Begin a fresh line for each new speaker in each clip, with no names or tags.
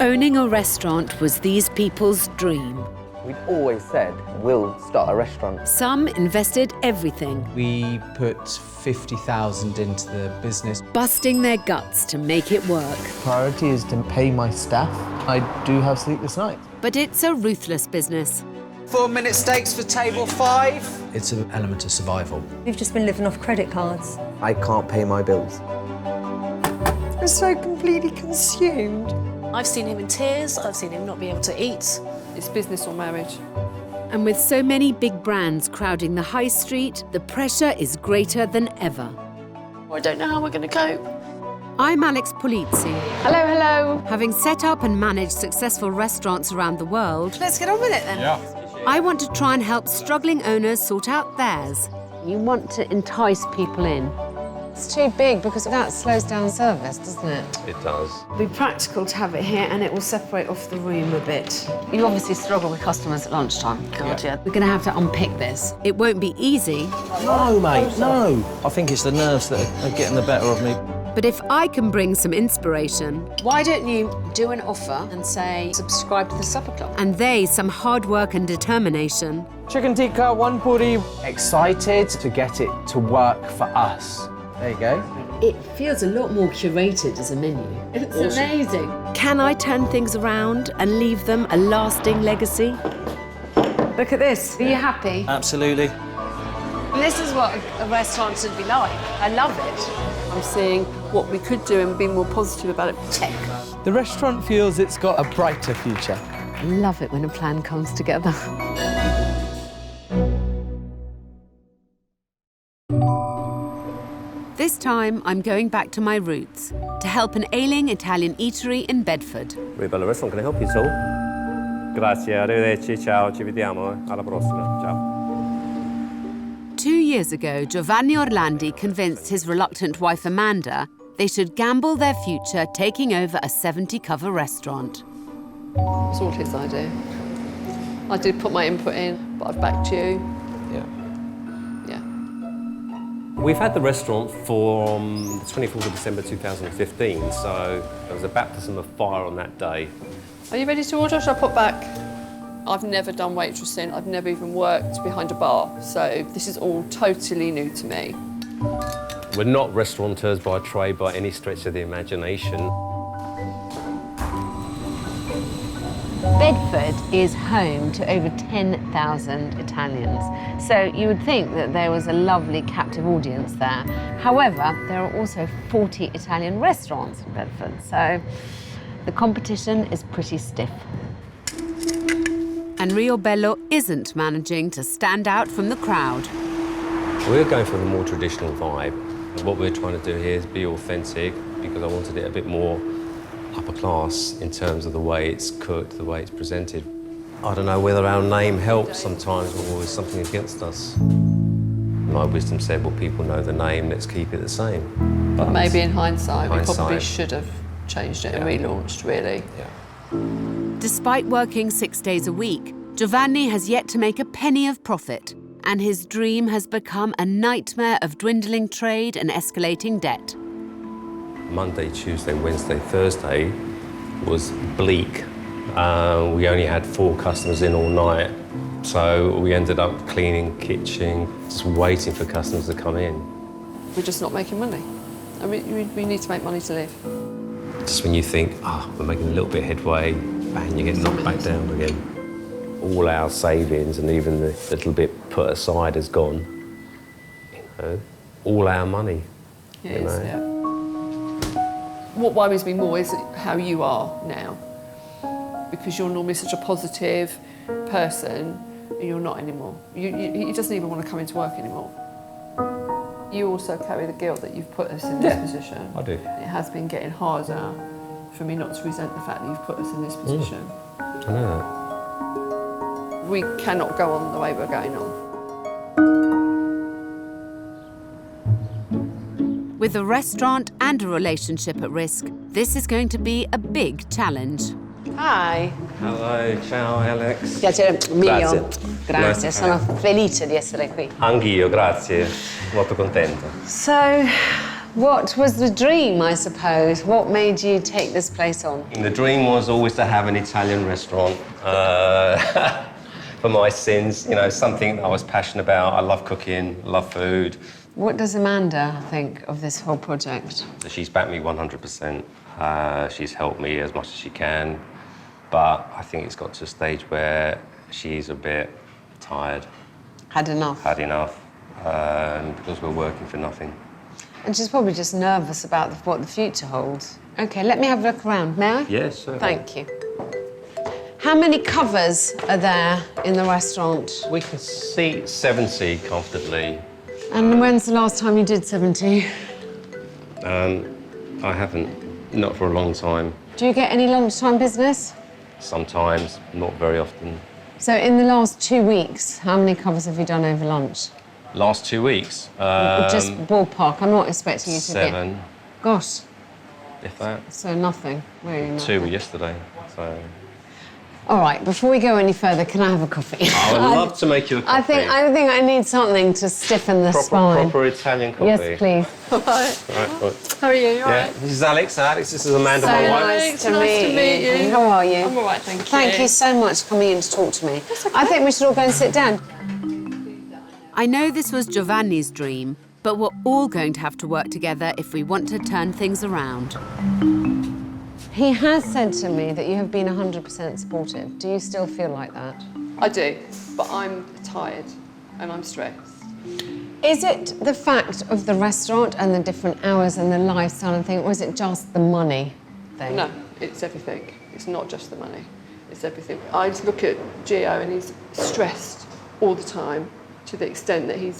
owning a restaurant was these people's dream.
We'd always said, we'll start a restaurant.
Some invested everything.
We put 50,000 into the business.
Busting their guts to make it work.
Priority is to pay my staff. I do have sleepless nights.
But it's a ruthless business.
4-minute steaks for table 5. It's an element of survival.
We've just been living off credit cards.
I can't pay my bills.
We're so completely consumed.
I've seen him in tears, I've seen him not be able to eat. It's business or marriage.
And with so many big brands crowding the high street, the pressure is greater than ever.
I don't know how we're going to cope.
I'm Alex Polizzi.
Hello, hello.
Having set up and managed successful restaurants around the world,
Let's get on with it then.
Yeah.
I want to try and help struggling owners sort out theirs. You want to entice people in.
It's too big because that slows down service, doesn't it?
It does.
It'll be practical to have it here and it will separate off the room a bit.
You obviously struggle with customers at lunchtime.
God, yeah. We're going to have to unpick this.
It won't be easy,
No, mate, no. I think it's the nerves that are getting the better of me.
but if I can bring some inspiration,
Why don't you do an offer and say, subscribe to the supper club?
and they some hard work and determination,
Chicken tikka, 1 puri. Excited to get it to work for us. There you go.
It feels a lot more curated as a menu. It's amazing.
can I turn things around and leave them a lasting legacy?
Look at this. Are you happy?
Absolutely.
This is what a restaurant should be like. I love it. I'm seeing what we could do and be more positive about it. Check.
The restaurant feels it's got a brighter future.
I love it when a plan comes together.
This time, I'm going back to my roots to help an ailing Italian eatery in Bedford.
Really Bella Restaurant, can I help you at all? Grazie, arrivederci, ciao, ci vediamo, alla prossima, ciao.
2 years ago, Giovanni Orlandi convinced his reluctant wife Amanda they should gamble their future taking over a 70-cover restaurant.
It's all his idea. I did put my input in, but I've backed you.
Yeah.
Yeah.
We've had the restaurant from the 24th of December 2015, so there was a baptism of fire on that day.
Are you ready to order or shall I put back? I've never done waitressing. I've never even worked behind a bar, so this is all totally new to me.
We're not restaurateurs by trade by any stretch of the imagination.
Bedford is home to over 10,000 Italians, so you would think that there was a lovely captive audience there. However, there are also 40 Italian restaurants in Bedford, so the competition is pretty stiff.
And Rio Bello isn't managing to stand out from the crowd.
We're going for the more traditional vibe. What we're trying to do here is be authentic because I wanted it a bit more upper class in terms of the way it's cooked, the way it's presented. I don't know whether our name helps sometimes or is something against us. My wisdom said, well, people know the name, let's keep it the same.
But maybe in hindsight, we probably
hindsight.
should have changed it and
Yeah.
relaunched, really.
Yeah.
Despite working 6 days a week, Giovanni has yet to make a penny of profit, and his dream has become a nightmare of dwindling trade and escalating debt.
Monday, Tuesday, Wednesday, Thursday was bleak. We only had 4 customers in all night, so we ended up cleaning kitchen, just waiting for customers to come in.
We're just not making money. I mean, we need to make money to live.
Just when you think, we're making a little bit of headway, bang, you get knocked back down again. All our savings and even the little bit put aside has gone. You know, all our money.
It is, yeah. What worries me more is how you are now. Because you're normally such a positive person, and you're not anymore. He doesn't even want to come into work anymore. You also carry the guilt that you've put us in this position.
I do.
It has been getting harder for me not to resent the fact that you've put us in this position.
I know that.
We cannot go on the way we're going on.
With a restaurant and a relationship at risk, this is going to be a big challenge.
Hi.
Hello, ciao Alex.
Piacere mio.
Grazie.
Grazie, sono felice di essere qui.
Anch'io, grazie. Molto contento.
So, What was the dream, I suppose? What made you take this place on?
The dream was always to have an Italian restaurant. For my sins, you know, something that I was passionate about. I love cooking, love food.
What does Amanda think of this whole project?
So she's backed me 100%. She's helped me as much as she can. But I think it's got to a stage where she's a bit tired.
Had enough?
Had enough, because we're working for nothing.
And she's probably just nervous about what the future holds. OK, let me have a look around, may I?
Yes, certainly.
Thank you. How many covers are there in the restaurant?
We can seat 70 comfortably.
And when's the last time you did 70?
I haven't, not for a long time.
Do you get any lunchtime business?
Sometimes, not very often.
So in the last 2 weeks, how many covers have you done over lunch?
Last 2 weeks?
Just ballpark, I'm not expecting you to
7.
get... Gosh.
If that.
So nothing, really nothing.
2 yesterday, so...
All right, before we go any further, can I have a coffee?
I would love to make you a coffee.
I think I need something to stiffen the spine.
Proper Italian coffee.
Yes, please.
Right. How are you? You all right?
This is Alex. Alex, this is Amanda,
So
my wife.
nice to
Nice to meet you.
How are you?
I'm all right, thank you.
Thank you so much for coming in to talk to me. I think we should all go and sit down.
I know this was Giovanni's dream, but we're all going to have to work together if we want to turn things around.
He has said to me that you have been 100% supportive. Do you still feel like that?
I do, but I'm tired and I'm stressed.
Is it the fact of the restaurant and the different hours and the lifestyle and thing, or is it just the money thing?
No, it's everything. It's not just the money. It's everything. I just look at Gio and he's stressed all the time to the extent that he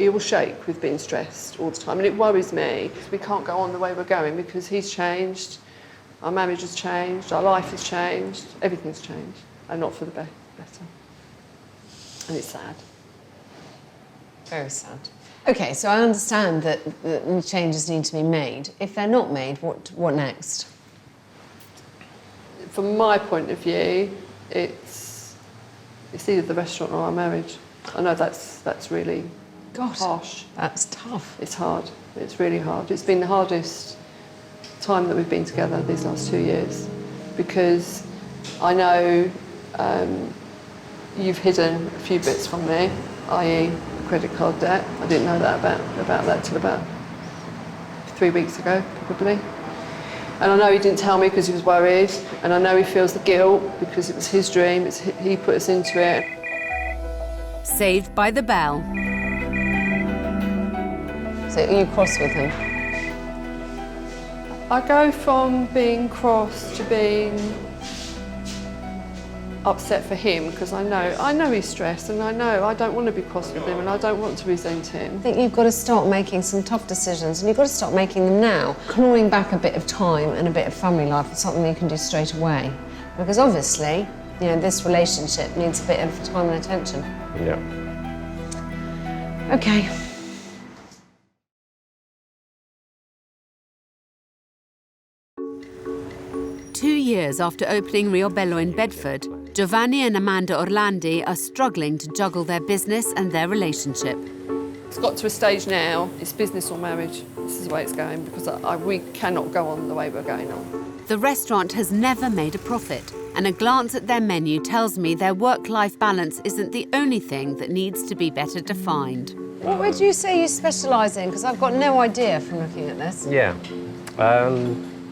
will shake with being stressed all the time. And it worries me because we can't go on the way we're going because he's changed. Our marriage has changed, our life has changed, everything's changed, and not for the better. And it's sad.
Very sad. OK, so I understand that the changes need to be made. If they're not made, what next?
From my point of view, it's either the restaurant or our marriage. I know that's really harsh.
That's tough.
It's hard. It's really hard. It's been the hardest time that we've been together these last 2 years because I know you've hidden a few bits from me, i.e. credit card debt. I didn't know that about that till about 3 weeks ago, probably. And I know he didn't tell me because he was worried, and I know he feels the guilt because it was his dream, he put us into it.
Saved by the bell.
So are you cross with him?
I go from being cross to being upset for him because I know he's stressed and I know I don't want to be cross with him and I don't want to resent him.
I think you've got to start making some tough decisions and you've got to start making them now. Clawing back a bit of time and a bit of family life is something you can do straight away. Because obviously, you know, this relationship needs a bit of time and attention.
Yeah.
OK.
Two years after opening Riobello in Bedford, Giovanni and Amanda Orlandi are struggling to juggle their business and their relationship.
It's got to a stage now, it's business or marriage. This is the way it's going because we cannot go on the way we're going on.
The restaurant has never made a profit, and a glance at their menu tells me their work-life balance isn't the only thing that needs to be better defined.
What would you say you specialise in? Because I've got no idea from looking at this.
Yeah.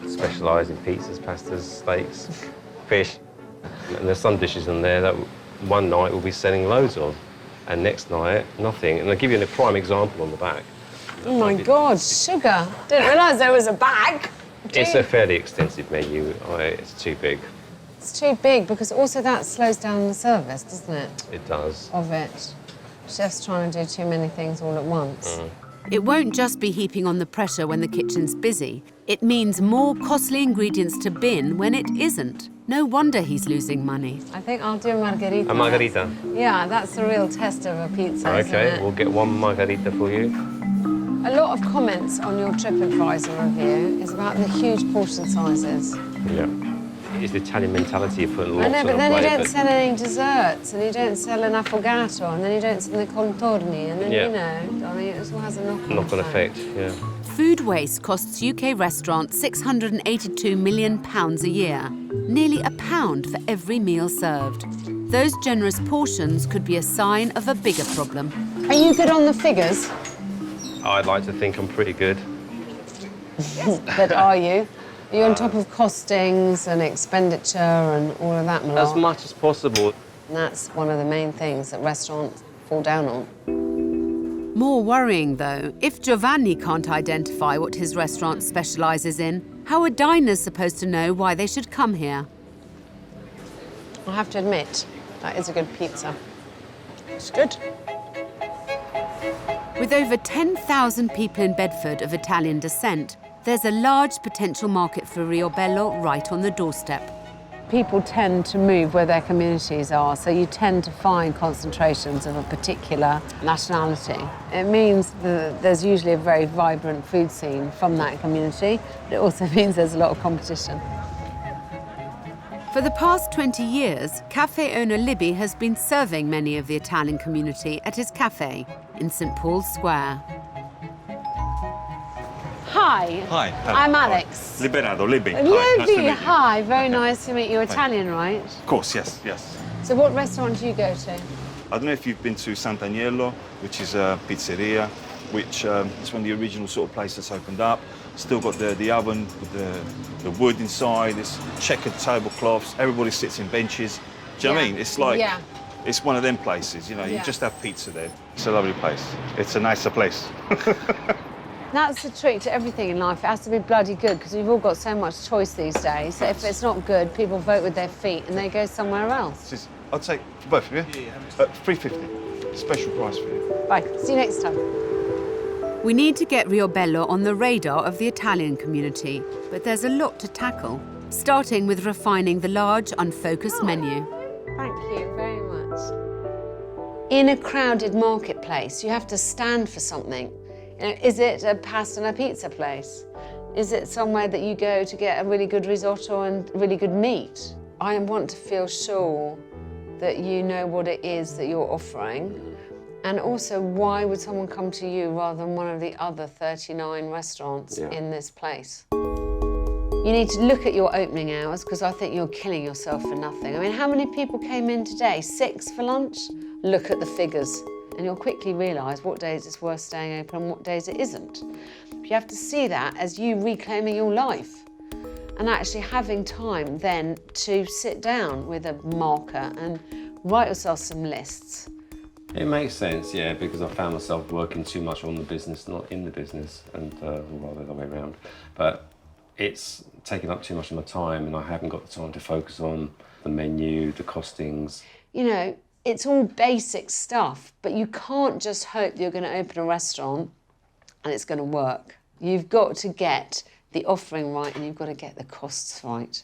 Specialise in pizzas, pastas, steaks, fish. And there's some dishes in there that one night we'll be selling loads of, and next night, nothing. And I'll give you a prime example on the back.
Oh my God, sugar. Didn't realise there was a bag.
It's a fairly extensive menu. It's too big.
It's too big because also that slows down the service, doesn't it?
It does.
Of it. Chefs trying to do too many things all at once.
It won't just be heaping on the pressure when the kitchen's busy. It means more costly ingredients to bin when it isn't. No wonder he's losing money.
I think I'll do a margarita.
A margarita?
Yeah, that's the real test of a pizza,
Okay,
isn't it?
we'll get one margarita for you.
A lot of comments on your TripAdvisor review is about the huge portion sizes.
Yeah. It's the Italian mentality of putting lots
I know,
on
but
a
then you
plate,
don't
but-
sell any desserts, and you don't sell an affogato, and then you don't sell the contorni, and then, you know, darling, it all has a knock-on
Knock-on effect, yeah.
Food waste costs UK restaurants £682 million a year, nearly £1 for every meal served. Those generous portions could be a sign of a bigger problem.
Are you good on the figures?
I'd like to think I'm pretty good.
But are you? Are you on top of costings and expenditure and all of that malarkey?
As much as possible.
And that's one of the main things that restaurants fall down on.
More worrying, though, if Giovanni can't identify what his restaurant specialises in, how are diners supposed to know why they should come here?
I have to admit, that is a good pizza. It's good.
With over 10,000 people in Bedford of Italian descent, there's a large potential market for Riobello right on the doorstep.
People tend to move where their communities are, so you tend to find concentrations of a particular nationality. It means that there's usually a very vibrant food scene from that community, but it also means there's a lot of competition.
For the past 20 years, cafe owner Libby has been serving many of the Italian community at his cafe in St Paul's Square.
Hi.
Hi. Hello.
I'm Alex.
Liberato, Libby. Hi,
Libby,
nice to meet you.
hi. Very nice to meet you. You're Italian, right?
Of course, yes, yes.
So what restaurant do you go to?
I don't know if you've been to Sant'Agnello, which is a pizzeria, which is one of the original sort of places that's opened up. Still got the oven with the wood inside, it's checkered tablecloths, everybody sits in benches. Do you know what I mean? It's like, it's one of them places, you know, you just have pizza there. It's a lovely place. It's a nicer place.
That's the trick to everything in life. It has to be bloody good, because we've all got so much choice these days. So if it's not good, people vote with their feet and they go somewhere else.
I'll take for both of you. Yeah. $3.50. Special price for you.
Bye. See you next time.
We need to get Riobello on the radar of the Italian community, but there's a lot to tackle, starting with refining the large, unfocused menu.
Thank you very much. In a crowded marketplace, you have to stand for something. You know, is it a pasta and a pizza place? Is it somewhere that you go to get a really good risotto and really good meat? I want to feel sure that you know what it is that you're offering. And also, why would someone come to you rather than one of the other 39 restaurants in this place? You need to look at your opening hours, because I think you're killing yourself for nothing. I mean, how many people came in today? 6 for lunch? Look at the figures. And you'll quickly realise what days it's worth staying open and what days it isn't. You have to see that as you reclaiming your life and actually having time then to sit down with a marker and write yourself some lists.
It makes sense, yeah, because I found myself working too much on the business, not in the business, and rather the other way around. But it's taking up too much of my time, and I haven't got the time to focus on the menu, the costings.
You know, it's all basic stuff, but you can't just hope that you're going to open a restaurant and it's going to work. You've got to get the offering right and you've got to get the costs right.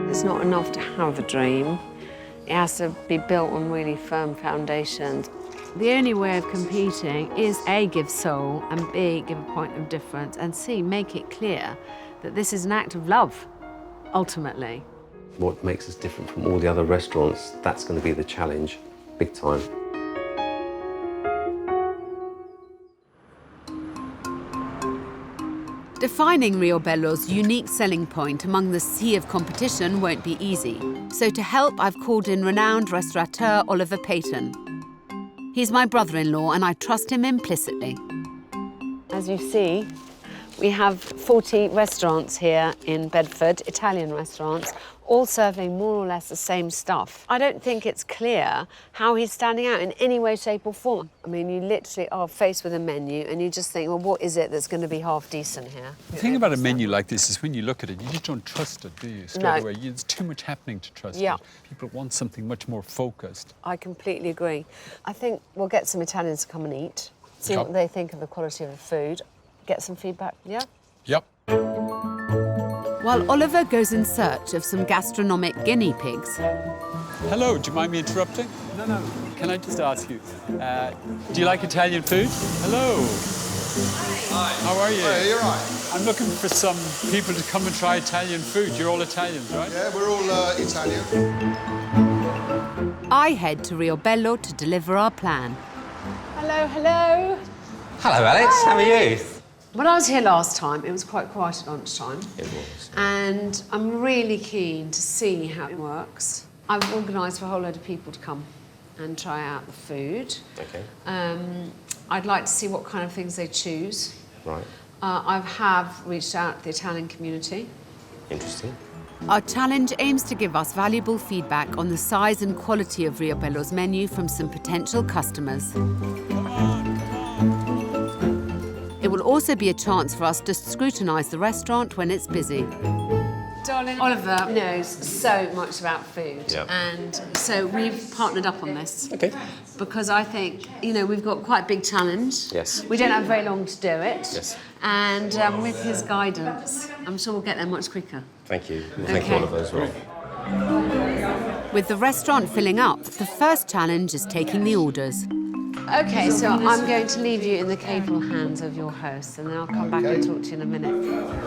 It's not enough to have a dream. It has to be built on really firm foundations.
The only way of competing is A, give soul, and B, give a point of difference, and C, make it clear that this is an act of love. Ultimately.
What makes us different from all the other restaurants, that's going to be the challenge, big time.
Defining Riobello's unique selling point among the sea of competition won't be easy. So to help, I've called in renowned restaurateur Oliver Peyton. He's my brother-in-law and I trust him implicitly.
As you see, we have 40 restaurants here in Bedford, Italian restaurants, all serving more or less the same stuff. I don't think it's clear how he's standing out in any way, shape or form. I mean, you literally are faced with a menu and you just think, well, what is it that's going to be half decent here?
The thing about a menu like this is when you look at it, you just don't trust it, do you, straight away? There's too much happening to trust it. People want something much more focused.
I completely agree. I think we'll get some Italians to come and eat, see what they think of the quality of the food. Get some feedback, yeah?
Yep.
While Oliver goes in search of some gastronomic guinea pigs.
Hello, do you mind me interrupting? No. Can I just ask you, do you like Italian food? Hello. Hi. How are you?
Hey, you're right.
I'm looking for some people to come and try Italian food. You're all Italians, right?
Yeah, we're all Italian.
I head to Riobello to deliver our plan.
Hello, hello.
Hello, Alex. How are you?
When I was here last time, it was quite quiet at lunchtime.
It was.
And I'm really keen to see how it works. I've organised for a whole load of people to come and try out the food.
Okay.
I'd like to see what kind of things they choose.
Right.
I have reached out to the Italian community.
Interesting.
Our challenge aims to give us valuable feedback on the size and quality of Riobello's menu from some potential customers. It will also be a chance for us to scrutinise the restaurant when it's busy. Darling, Oliver knows so much about food, and so we've partnered up on this.
Okay.
Because I think, you know, we've got quite a big challenge.
Yes.
We don't have very long to do it.
Yes.
And with his guidance, I'm sure we'll get there much quicker.
Thank you. And thank you, Oliver, as well.
With the restaurant filling up, the first challenge is taking the orders. OK, so I'm going to leave you in the capable hands of your host, and then I'll come back and talk to you in a minute.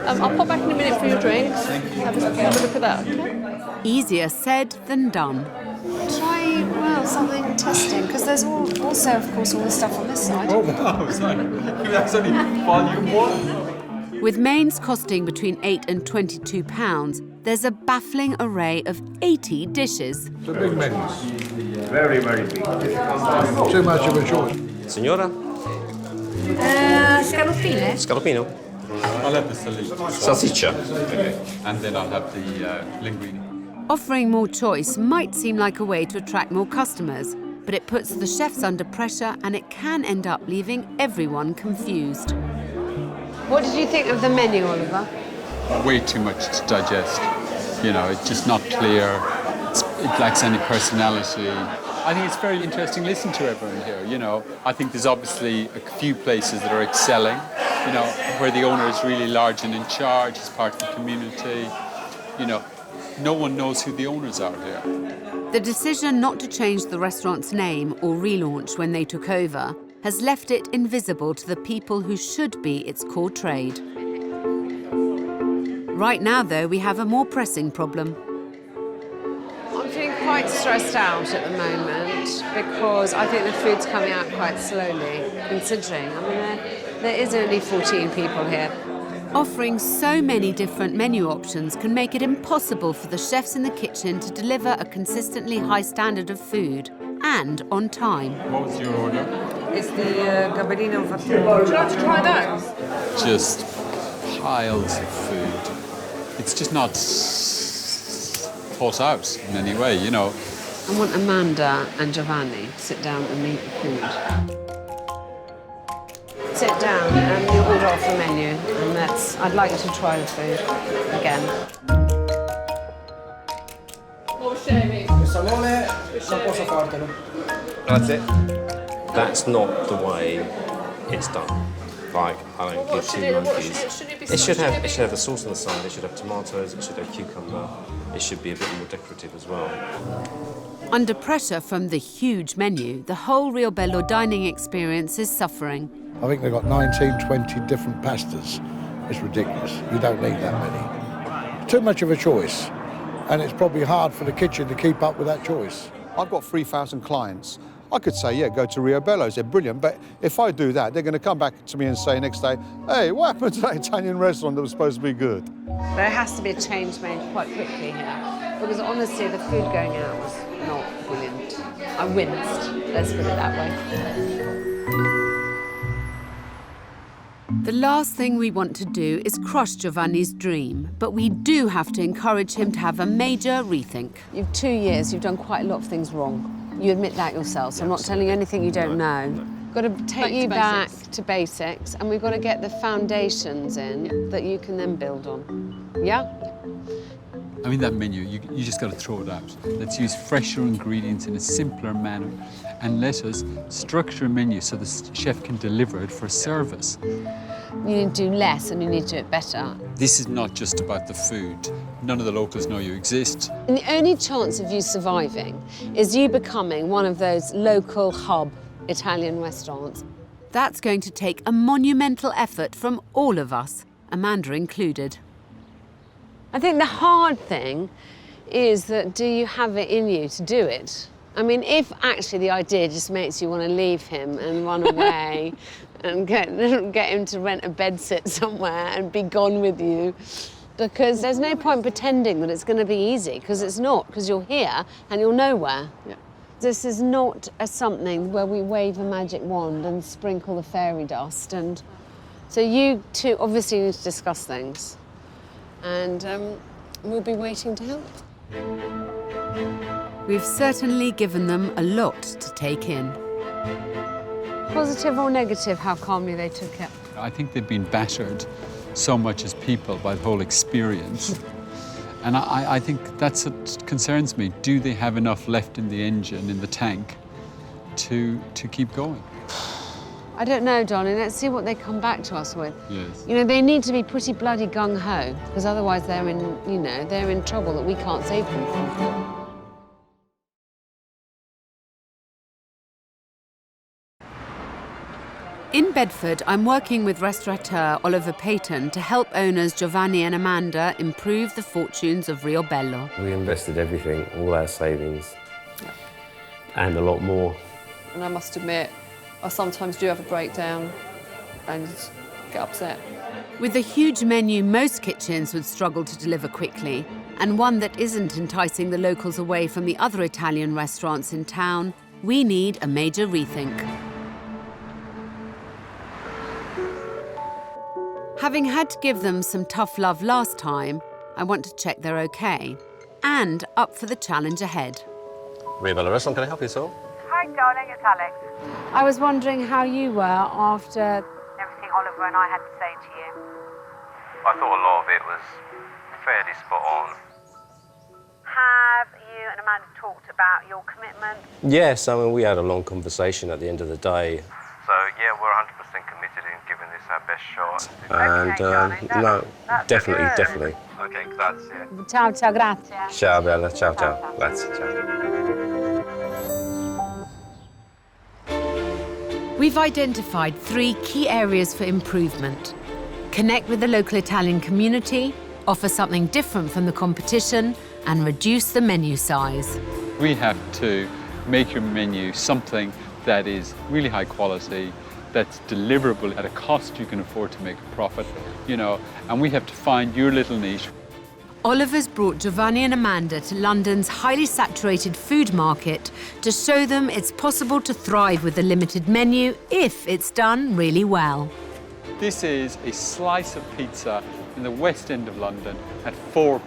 I'll pop back in a minute for your drinks. Have a look at that, okay?
Easier said than done.
Try, well, something testing, because there's also, of course, all the stuff on this side.
Oh, wow, sorry. That's only volume 1.
With mains costing between £8 and £22, there's a baffling array of 80 dishes.
It's a big menu.
Very, very big.
Too much of a choice.
Signora?
Scaloppine?
Scaloppino?
I'll have the
Salsiccia.
Okay. And then I'll have the linguine.
Offering more choice might seem like a way to attract more customers, but it puts the chefs under pressure and it can end up leaving everyone confused. What did you think of the menu, Oliver?
Way too much to digest. You know, it's just not clear. It lacks any personality. I think it's very interesting to listen to everyone here, you know. I think there's obviously a few places that are excelling, you know, where the owner is really large and in charge, is part of the community. You know, no one knows who the owners are here.
The decision not to change the restaurant's name or relaunch when they took over has left it invisible to the people who should be its core trade. Right now, though, we have a more pressing problem.
I'm feeling quite stressed out at the moment because I think the food's coming out quite slowly, considering, I mean, there is only 14 people here.
Offering so many different menu options can make it impossible for the chefs in the kitchen to deliver a consistently high standard of food and on time.
What was your order?
It's the gabardino fatto.
Would you like to try that?
Just piles of food. It's just not thought out in any way, you know.
I want Amanda and Giovanni to sit down and eat the food. Sit down and you order off the menu, and I'd like you to try the food again.
That's it. That's not the way it's done. Like, I don't give two monkeys. It should have the sauce on the side, it should have tomatoes, it should have cucumber. It should be a bit more decorative as well.
Under pressure from the huge menu, the whole Riobello dining experience is suffering.
I think they've got 19, 20 different pastas. It's ridiculous. You don't need that many. Too much of a choice. And it's probably hard for the kitchen to keep up with that choice.
I've got 3,000 clients. I could say, yeah, go to Riobello's, they're brilliant, but if I do that, they're going to come back to me and say next day, hey, what happened to that Italian restaurant that was supposed to be good?
There has to be a change made quite quickly here, because honestly, the food going out was not brilliant. I winced, let's put it that way.
The last thing we want to do is crush Giovanni's dream, but we do have to encourage him to have a major rethink.
You've 2 years, you've done quite a lot of things wrong. You admit that yourself, so I'm not telling you anything you don't know. Got to take you back to basics, and we've got to get the foundations in that you can then build on. Yeah?
I mean, that menu, you just got to throw it out. Let's use fresher ingredients in a simpler manner, and let us structure a menu so the chef can deliver it for service.
You need to do less, and you need to do it better.
This is not just about the food. None of the locals know you exist.
And the only chance of you surviving is you becoming one of those local hub Italian restaurants.
That's going to take a monumental effort from all of us, Amanda included.
I think the hard thing is that do you have it in you to do it? I mean, if actually the idea just makes you want to leave him and run away and get him to rent a bedsit somewhere and be gone with you, because there's no point pretending that it's going to be easy, because it's not, because you're here and you're nowhere.
Yeah.
This is not something where we wave a magic wand and sprinkle the fairy dust. And so you two obviously need to discuss things. And we'll be waiting to help.
We've certainly given them a lot to take in.
Positive or negative, how calmly they took it?
I think they've been battered so much as people by the whole experience. And I think that's what concerns me. Do they have enough left in the engine, in the tank, to keep going?
I don't know, darling. Let's see what they come back to us with.
Yes.
You know, they need to be pretty bloody gung-ho, because otherwise they're in, you know, they're in trouble that we can't save them from.
In Bedford, I'm working with restaurateur Oliver Peyton to help owners Giovanni and Amanda improve the fortunes of Rio Bello.
We invested everything, all our savings, and a lot more.
And I must admit, I sometimes do have a breakdown and get upset.
With a huge menu, most kitchens would struggle to deliver quickly, and one that isn't enticing the locals away from the other Italian restaurants in town, we need a major rethink. Having had to give them some tough love last time, I want to check they're okay and up for the challenge ahead.
Rio Bello Restaurant, can I help you, sir?
Hi, darling, it's Alex.
I was wondering how you were after
Everything Oliver and I had to say to you.
I thought a lot of it was fairly spot on.
Have you and Amanda talked about your commitment?
Yes, I mean, we had a long conversation at the end of the day.
So, yeah, we're 100% committed in giving this our best shot.
And, no, definitely.
Okay, grazie.
Ciao, ciao, grazie.
Ciao, Bella. Ciao, ciao. Grazie, ciao.
We've identified 3 key areas for improvement. Connect with the local Italian community, offer something different from the competition, and reduce the menu size.
We have to make your menu something that is really high quality, that's deliverable at a cost you can afford to make a profit, you know, and we have to find your little niche.
Oliver's brought Giovanni and Amanda to London's highly saturated food market to show them it's possible to thrive with a limited menu if it's done really well.
This is a slice of pizza in the West End of London at £4,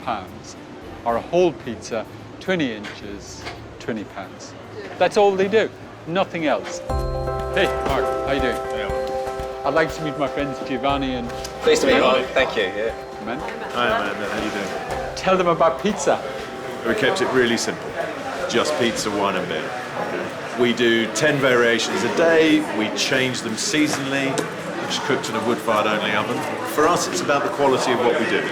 or a whole pizza, 20 inches, £20. That's all they do, nothing else. Hey, Mark, how you doing? Yeah. I'd like to meet my friends Giovanni and...
Pleased to meet you, Mark. Thank you. Yeah.
Man.
Hi, Amanda. How you doing?
Tell them about pizza.
We kept it really simple. Just pizza, wine and beer. We do 10 variations a day. We change them seasonally, which is cooked in a wood-fired only oven. For us, it's about the quality of what we do.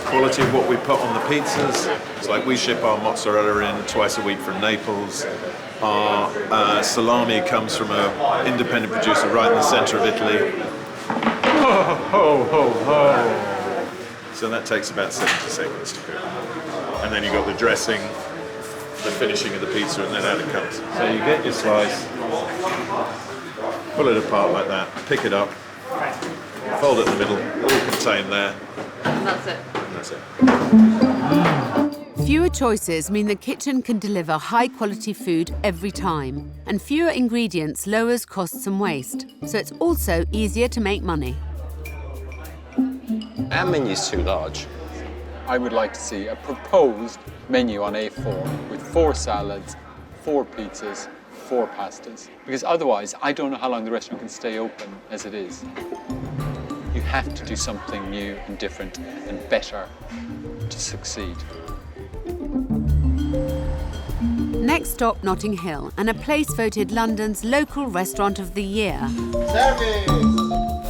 Quality of what we put on the pizzas. It's like we ship our mozzarella in twice a week from Naples. Our salami comes from an independent producer right in the centre of Italy. Ho, ho, ho, ho. So that takes about 70 seconds to cook. And then you've got the dressing, the finishing of the pizza, and then out it comes. So you get your slice, pull it apart like that, pick it up, fold it in the middle, all contained there.
And that's it.
And that's it.
Fewer choices mean the kitchen can deliver high-quality food every time, and fewer ingredients lowers costs and waste, so it's also easier to make money.
Our menu's too large.
I would like to see a proposed menu on A4 with 4 salads, 4 pizzas, 4 pastas. Because otherwise, I don't know how long the restaurant can stay open as it is. You have to do something new and different and better to succeed.
Next stop, Notting Hill, and a place voted London's local restaurant of the year.
Service!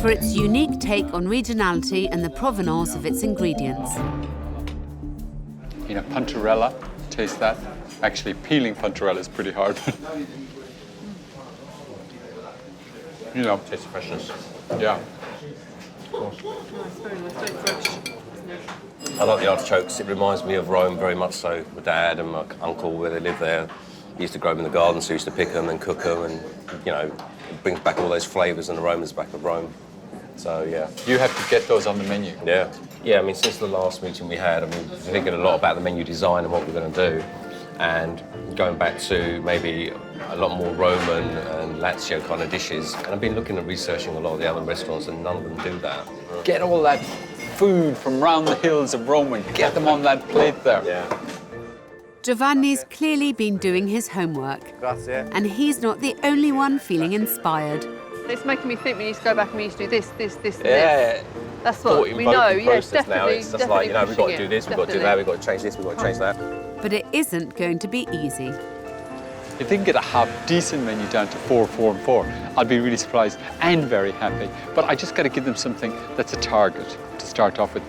For its unique take on regionality and the provenance of its ingredients.
You know, puntarella, taste that. Actually, peeling puntarella is pretty hard. You know.
Taste the freshness.
Yeah.
I like the artichokes. It reminds me of Rome very much so. My dad and my uncle, where they live there, He used to grow them in the garden, so he used to pick them and cook them, and, you know, it brings back all those flavours and aromas back of Rome. So, yeah.
You have to get those on the menu.
Yeah. Yeah, I mean, since the last meeting we had, I mean, we're thinking a lot about the menu design and what we're going to do, and going back to maybe a lot more Roman and Lazio kind of dishes. And I've been looking and researching a lot of the other restaurants, and none of them do that.
Get all that food from round the hills of Rome and get them on that plate there.
Yeah.
Giovanni's clearly been doing his homework, and he's not the only one feeling inspired.
It's making me think we need to go back and we need to do this, and
Yeah.
this. That's what we know. Yes, definitely.
Now. It's just like, you know, we've got to do this, we've got to do that, we've got to change this, we've got to change that.
But it isn't going to be easy.
If they can get a half-decent menu down to 4, 4 and 4, I'd be really surprised and very happy. But I just got to give them something that's a target to start off with.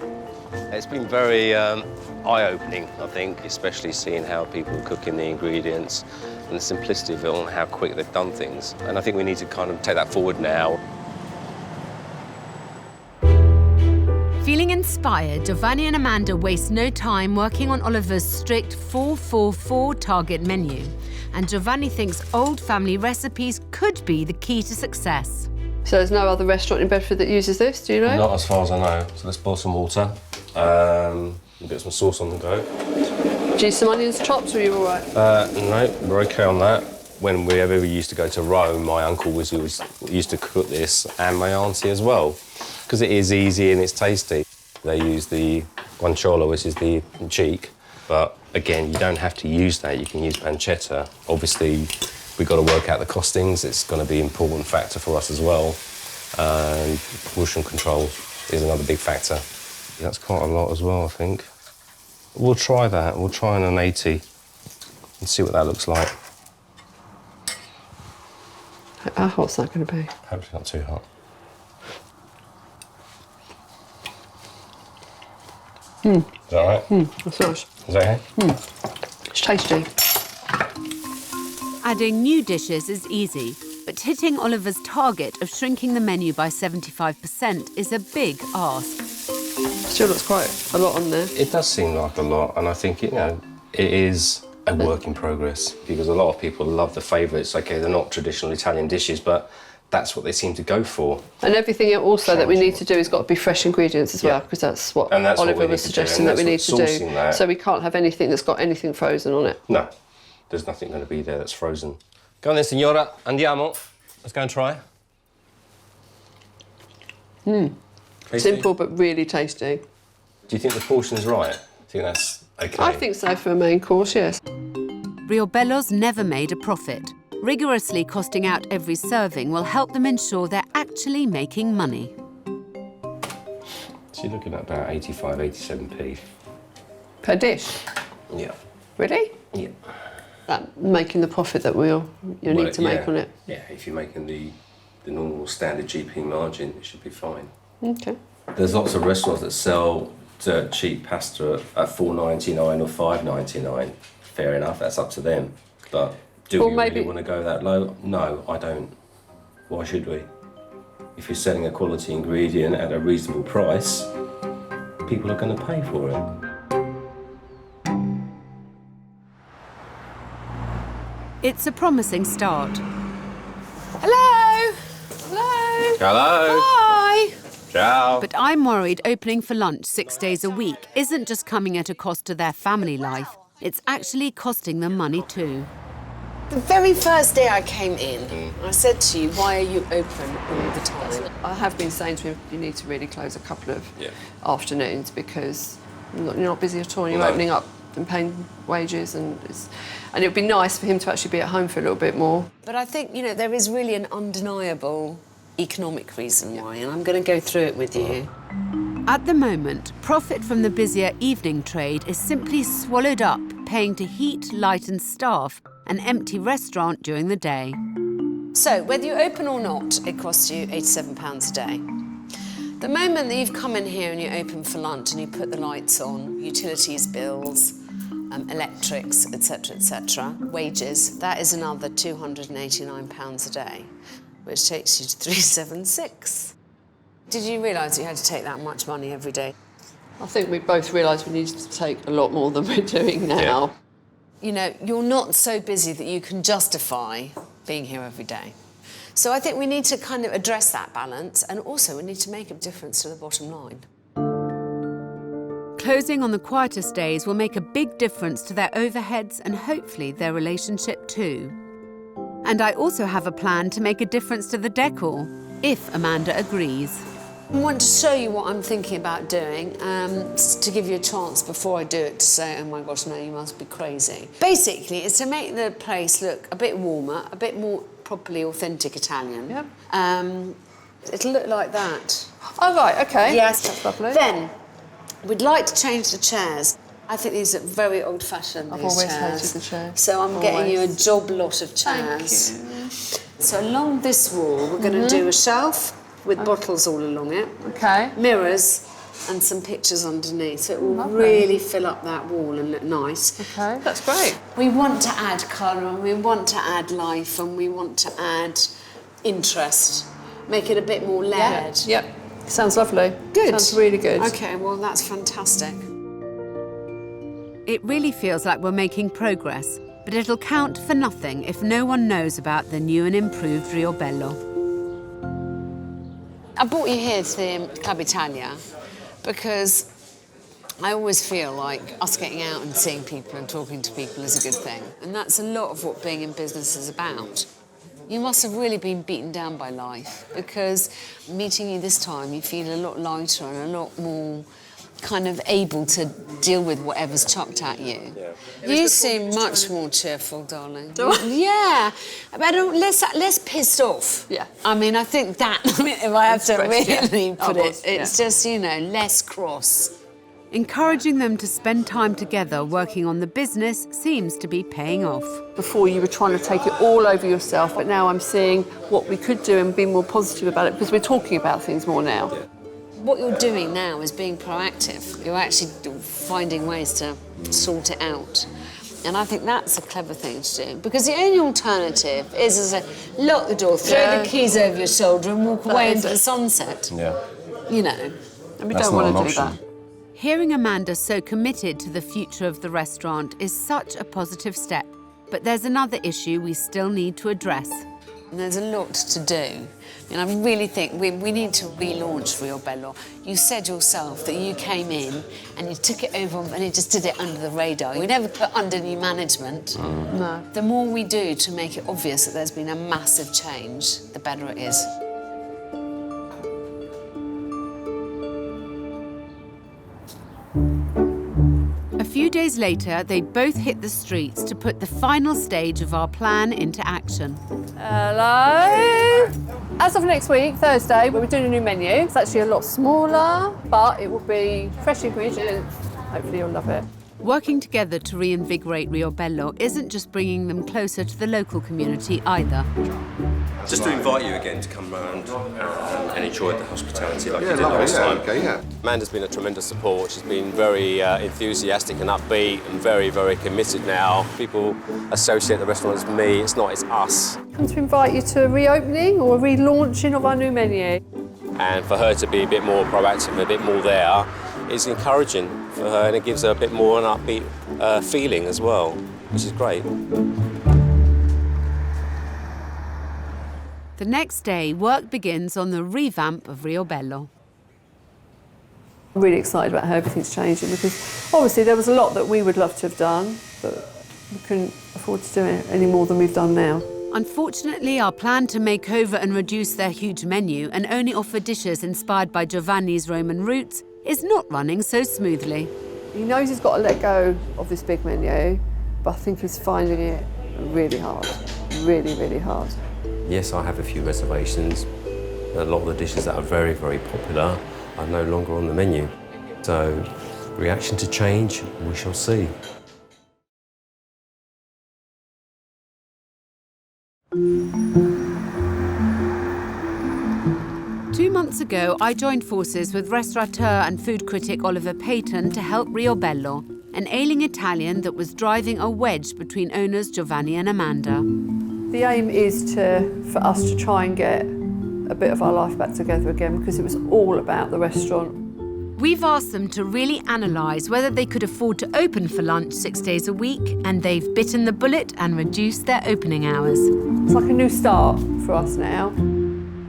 It's been very eye-opening, I think, especially seeing how people are cooking the ingredients and the simplicity of it and how quick they've done things. And I think we need to kind of take that forward now.
Feeling inspired, Giovanni and Amanda waste no time working on Oliver's strict 4-4-4 target menu. And Giovanni thinks old family recipes could be the key to success.
So there's no other restaurant in Bedford that uses this, do you know?
Not as far as I know. So let's boil some water, a bit of some sauce on the go.
Do you need some onions chopped, or are you all right?
No, we're OK on that. Whenever we used to go to Rome, my uncle used to cook this, and my auntie as well, because it is easy and it's tasty. They use the guanciale, which is the cheek, but again, you don't have to use that. You can use pancetta. Obviously, we've got to work out the costings. It's going to be an important factor for us as well. And portion control is another big factor. That's quite a lot as well, I think. We'll try that. We'll try on an 80 and see what that looks like.
How hot's that going to be?
Hopefully not too hot. Is that all right?
That's nice.
Is that okay?
It's tasty.
Adding new dishes is easy, but hitting Oliver's target of shrinking the menu by 75% is a big ask.
Still looks quite a lot on there.
It does seem like a lot, and I think, you know, it is a work in progress, because a lot of people love the favourites. OK, they're not traditional Italian dishes, but that's what they seem to go for.
And everything also that we need to do has got to be fresh ingredients as well, because that's what Oliver was suggesting that we need to do.
That.
So we can't have anything that's got anything frozen on it.
No, there's nothing going to be there that's frozen. Go on then, signora, andiamo. Let's go and try.
Simple but really tasty.
Do you think the portion's right? Do you think that's OK?
I think so for a main course, yes.
Riobello's never made a profit. Rigorously costing out every serving will help them ensure they're actually making money.
So you're looking at about 85, 87p.
Per dish?
Yeah.
Really?
Yeah.
That making the profit that you need to make on it?
Yeah, if you're making the normal standard GP margin, it should be fine.
OK.
There's lots of restaurants that sell dirt cheap pasta at $4.99 or $5.99. Fair enough, that's up to them. But do we really want to go that low? No, I don't. Why should we? If you're selling a quality ingredient at a reasonable price, people are going to pay for it.
It's a promising start. Hello! Hello!
Hello!
Hi!
Ciao!
But I'm worried opening for lunch 6 days a week isn't just coming at a cost to their family life, it's actually costing them money too.
The very first day I came in, I said to you, why are you open all the time?
I have been saying to him, you need to really close a couple of afternoons, because you're not busy at all, and you're opening up and paying wages, and it would be nice for him to actually be at home for a little bit more.
But I think, you know, there is really an undeniable economic reason why, and I'm going to go through it with you.
At the moment, profit from the busier evening trade is simply swallowed up, paying to heat, light and staff an empty restaurant during the day.
So, whether you open or not, it costs you £87 a day. The moment that you've come in here and you open for lunch and you put the lights on, utilities bills, electrics, etc., wages, that is another £289 a day, which takes you to 376. Did you realise you had to take that much money every day?
I think we both realised we needed to take a lot more than we're doing now.
you know, you're not so busy that you can justify being here every day. So I think we need to kind of address that balance, and also we need to make a difference to the bottom line.
Closing on the quietest days will make a big difference to their overheads and hopefully their relationship too. And I also have a plan to make a difference to the decor, if Amanda agrees.
I want to show you what I'm thinking about doing, to give you a chance before I do it to say, oh my gosh, no, you must be crazy. Basically, it's to make the place look a bit warmer, a bit more properly authentic Italian.
Yep.
It'll look like that.
Oh, right, OK.
Yes.
That's lovely.
Then, we'd like to change the chairs. I think these are very old-fashioned,
I've
these
always
chairs.
hated the chairs.
So I'm getting you a job lot of chairs.
Thank you.
So along this wall, we're going to do a shelf with bottles all along it.
OK.
Mirrors and some pictures underneath. So it will
Lovely.
really fill up that wall and look nice.
OK, that's great.
We want to add colour and we want to add life and we want to add interest. Make it a bit more layered.
Yep. Sounds lovely.
Good.
Sounds really good.
OK, well, that's fantastic.
It really feels like we're making progress, but it'll count for nothing if no one knows about the new and improved Riobello.
I brought you here to the Club Italia because I always feel like us getting out and seeing people and talking to people is a good thing. And that's a lot of what being in business is about. You must have really been beaten down by life because meeting you this time, you feel a lot lighter and a lot more kind of able to deal with whatever's chucked at you. Yeah. You seem much more cheerful, darling.
Do I?
Yeah, but less pissed off.
Yeah.
I mean, I think that, if I have to really put it, it's just, you know, less cross.
Encouraging them to spend time together working on the business seems to be paying off.
Before you were trying to take it all over yourself, but now I'm seeing what we could do and be more positive about it because we're talking about things more now. Yeah.
What you're doing now is being proactive. You're actually finding ways to sort it out. And I think that's a clever thing to do. Because the only alternative is to lock the door, throw the keys over your shoulder and walk away into the sunset.
Yeah.
You know.
And we don't want to do that.
Hearing Amanda so committed to the future of the restaurant is such a positive step. But there's another issue we still need to address.
And there's a lot to do. And I really think we need to relaunch Riobello. You said yourself that you came in and you took it over and you just did it under the radar. We never put under new management.
No.
The more we do to make it obvious that there's been a massive change, the better it is.
A few days later, they both hit the streets to put the final stage of our plan into action.
Hello. As of next week, Thursday, we're doing a new menu. It's actually a lot smaller, but it will be fresh ingredients. Hopefully you'll love it.
Working together to reinvigorate Riobello isn't just bringing them closer to the local community either.
Just to invite you again to come round and enjoy the hospitality like you did last time.
Okay, yeah.
Amanda's been a tremendous support. She's been very enthusiastic and upbeat and very, very committed now. People associate the restaurant as me, it's not, it's us.
Come to invite you to a reopening or a relaunching of our new menu.
And for her to be a bit more proactive, a bit more there, is encouraging for her and it gives her a bit more an upbeat feeling as well, which is great.
The next day, work begins on the revamp of Riobello.
I'm really excited about how everything's changing because obviously there was a lot that we would love to have done, but we couldn't afford to do it any more than we've done now.
Unfortunately, our plan to make over and reduce their huge menu and only offer dishes inspired by Giovanni's Roman roots is not running so smoothly.
He knows he's got to let go of this big menu, but I think he's finding it really hard, really, really hard.
Yes, I have a few reservations. A lot of the dishes that are very, very popular are no longer on the menu. So, reaction to change, we shall see.
Two months ago, I joined forces with restaurateur and food critic Oliver Peyton to help Riobello, an ailing Italian that was driving a wedge between owners Giovanni and Amanda.
The aim is for us to try and get a bit of our life back together again because it was all about the restaurant.
We've asked them to really analyse whether they could afford to open for lunch 6 days a week, and they've bitten the bullet and reduced their opening hours.
It's like a new start for us now.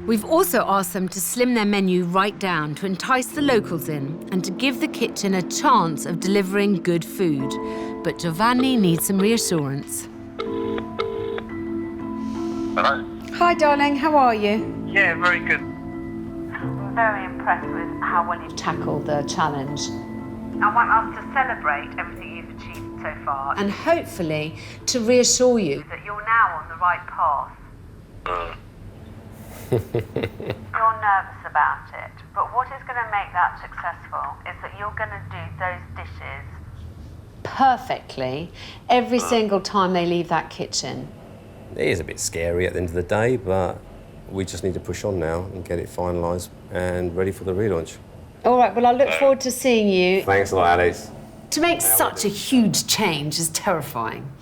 We've also asked them to slim their menu right down to entice the locals in and to give the kitchen a chance of delivering good food. But Giovanni needs some reassurance.
Hello?
Hi, darling. How are you?
Yeah, very good.
I'm very impressed with how well you've
Tackled the challenge.
I want us to celebrate everything you've achieved so far
And hopefully to reassure you.
that you're now on the right path. You're nervous about it, but what is going to make that successful is that you're going to do those dishes
Perfectly every single time they leave that kitchen.
It is a bit scary at the end of the day, but we just need to push on now and get it finalised and ready for the relaunch.
All right, well, I look forward to seeing you.
Thanks a lot, Alice.
To make such a huge change is terrifying,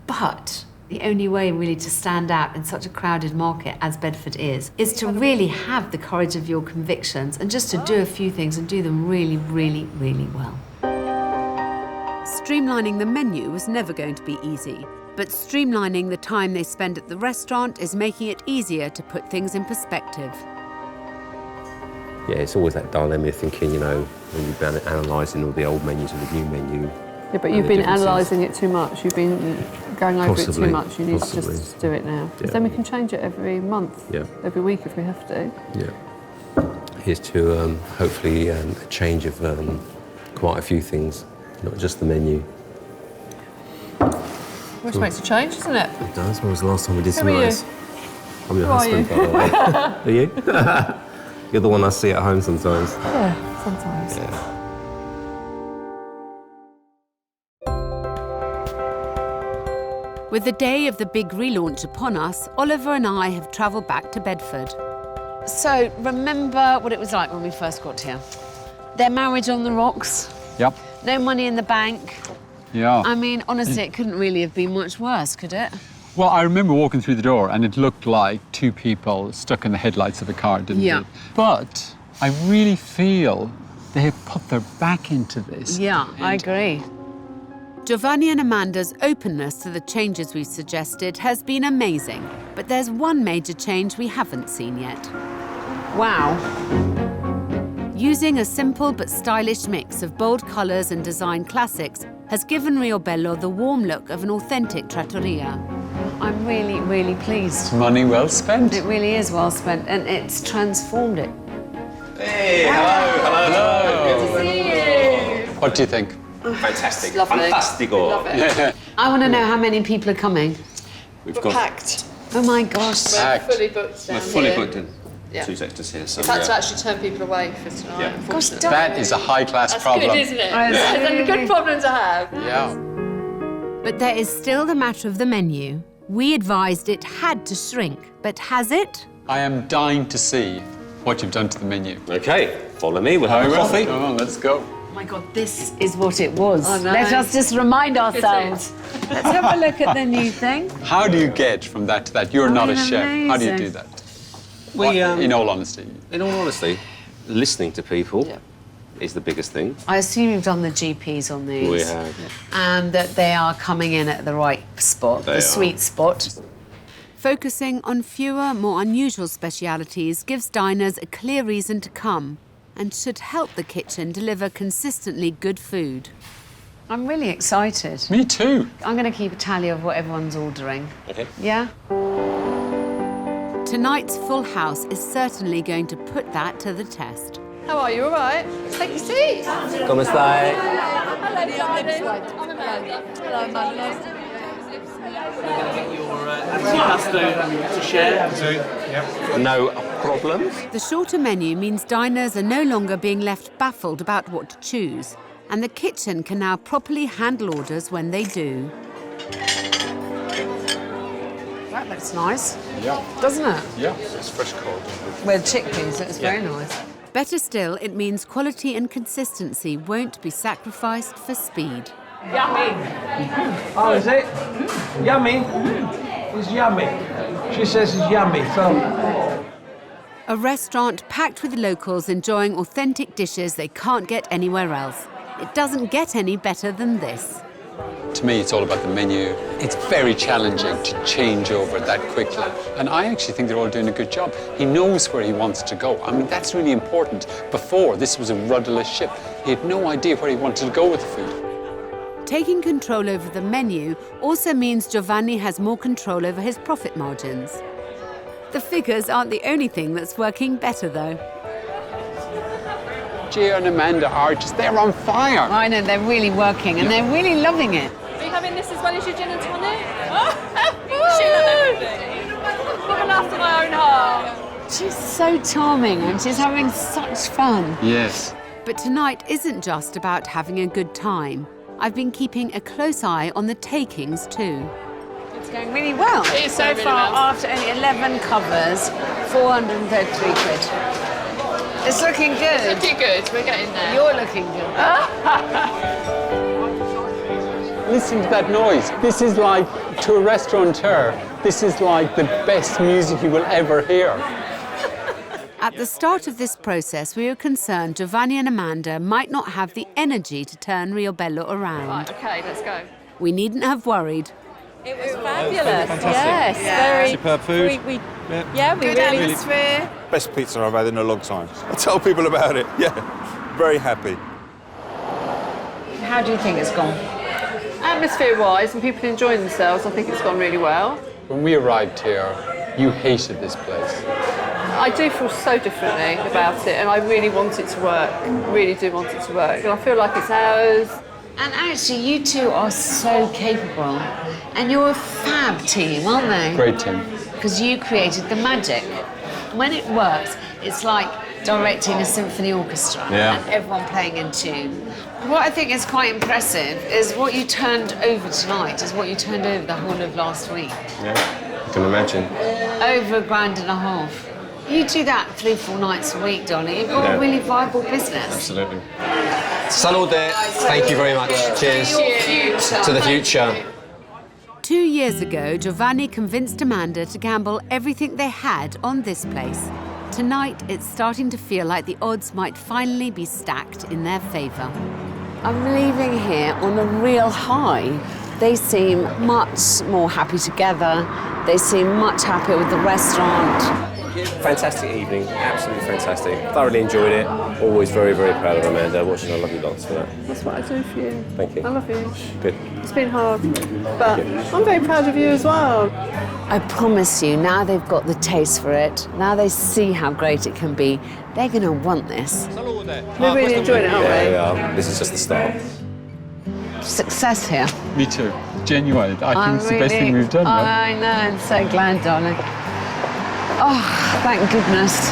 but the only way really to stand out in such a crowded market as Bedford is to really have the courage of your convictions and just to do a few things and do them really, really, really well. Streamlining the menu was never going to be easy, but streamlining the time they spend at the restaurant is making it easier to put things in perspective.
Yeah, it's always that dilemma of thinking, you know, when you've been analysing all the old menus and the new menu.
Yeah, but you've been analysing it too much. You've been going over it
Possibly,
too much. You need
possibly.
to just do it now.
Yeah.
Then we can change it every month, every week if we have to.
Yeah. Here's to hopefully a change of quite a few things, not just the menu.
Which makes a change, doesn't it?
It does. When was the last time we did some
Who are you?
rice? I'm your
Who are
husband,
you?
by the way. Are you? You're the one I see at home sometimes.
Yeah, sometimes.
Yeah.
With the day of the big relaunch upon us, Oliver and I have travelled back to Bedford. So, remember what it was like when we first got here? Their marriage on the rocks,
Yep.
no money in the bank.
Yeah.
I mean, honestly, it couldn't really have been much worse, could it?
Well, I remember walking through the door and it looked like two people stuck in the headlights of a car, didn't
Yeah.
it? But I really feel they have put their back into this.
Yeah, I agree. Giovanni and Amanda's openness to the changes we've suggested has been amazing, but there's one major change we haven't seen yet. Wow. Using a simple but stylish mix of bold colours and design classics has given Riobello the warm look of an authentic trattoria. I'm really, really pleased.
It's money well spent.
It really is well spent, and it's transformed it.
Hey, hello.
Good to see you.
What do you think?
Fantastic.
Lovely.
Fantastico.
Love it. I want to know how many people are coming.
We've got
Packed.
Oh my gosh.
We're fully booked down
We're fully
here.
booked in.
Yeah.
2 sectors here. So
We've had to actually turn people away for tonight,
Yeah.
unfortunately.
Gosh,
That is a high-class
That's
problem.
good, isn't it? That's a good problem to have.
Yeah.
But there is still the matter of the menu. We advised it had to shrink, but has it?
I am dying to see what you've done to the menu.
Okay, follow me. We'll have a
I will.
coffee.
Come on, let's go.
Oh my God, this is what it was.
I know.
Let us just remind ourselves. Let's have a look at the new thing.
How do you get from that to that? You're not a chef. How do you
amazing.
do that?
We,
In all honesty.
in all honesty, listening to people is the biggest thing.
I assume you've done the GPs on these.
We have.
And that they are coming in at the right spot,
They
the
are.
sweet spot. Focusing on fewer, more unusual specialities gives diners a clear reason to come and should help the kitchen deliver consistently good food. I'm really excited.
Me too.
I'm going to keep a tally of what everyone's ordering.
Okay.
Yeah? Tonight's full house is certainly going to put that to the test.
How are you? All right? Take your seat.
Come stai?
Hello, darling. I'm Amanda. Hello, Amanda.
Antipasto to share.
No problems.
The shorter menu means diners are no longer being left baffled about what to choose, and the kitchen can now properly handle orders when they do. That looks nice,
Yeah.
doesn't it?
Yeah. It's fresh cold.
With chickpeas, it's very nice. Better still, it means quality and consistency won't be sacrificed for speed.
Yummy. Oh, is it? Yummy? It's yummy. She says it's yummy, so...
A restaurant packed with locals enjoying authentic dishes they can't get anywhere else. It doesn't get any better than this.
To me, it's all about the menu. It's very challenging to change over that quickly. And I actually think they're all doing a good job. He knows where he wants to go. I mean, that's really important. Before, this was a rudderless ship. He had no idea where he wanted to go with the food.
Taking control over the menu also means Giovanni has more control over his profit margins. The figures aren't the only thing that's working better, though.
Gia and Amanda are they're on fire.
I know, they're really working and they're really loving it.
Are you having this as well as your gin and tonic? She loves everything. Looking after my own heart.
She's so charming and she's having such fun.
Yes.
But tonight isn't just about having a good time. I've been keeping a close eye on the takings too.
It's going really well.
It is
so
going really
far,
well.
after only 11 covers, 433 quid. It's looking good.
It's looking good. We're getting there.
You're looking good.
Listen to that noise. This is like, to a restaurateur, this is like the best music you will ever hear.
At the start of this process, we were concerned Giovanni and Amanda might not have the energy to turn Riobello around.
Right, okay, let's go.
We needn't have worried.
It was fabulous.
Fantastic.
Yes, very
Superb food.
We
Good
really
atmosphere.
Best pizza I've had in a long time. I tell people about it, yeah. Very happy.
How do you think it's gone?
Atmosphere-wise and people enjoying themselves, I think it's gone really well.
When we arrived here, you hated this place.
I do feel so differently about it and I really want it to work. Really do want it to work. And I feel like it's ours.
And actually, you two are so capable. And you're a fab team, aren't they?
Great team.
Because you created the magic. When it works, it's like directing a symphony orchestra
Yeah.
and everyone playing in tune. What I think is quite impressive is what you turned over tonight, is what you turned over the whole of last week.
Yeah, I can imagine.
Over £1,500. You do that 3-4 nights a week, Donnie. You've got
Yeah.
a really viable business.
Absolutely. Salute. Thank you very much. Cheers. To the future.
2 years ago, Giovanni convinced Amanda to gamble everything they had on this place. Tonight, it's starting to feel like the odds might finally be stacked in their favour.
I'm leaving here on a real high. They seem much more happy together. They seem much happier with the restaurant.
Fantastic evening, absolutely fantastic. Thoroughly enjoyed it. Always very, very proud of Amanda. Watching, I love you lots for that.
That's what I do for you.
Thank you.
I love you.
Good.
It's been hard, but I'm very proud of you as well.
I promise you, now they've got the taste for it, now they see how great it can be, they're going to want this.
We're really enjoying it, aren't we?
Yeah, we are. This is just the start.
Success here.
Me too. Genuine. I think it's the best thing we've done, right?
I know, I'm so glad, darling. Oh, thank goodness.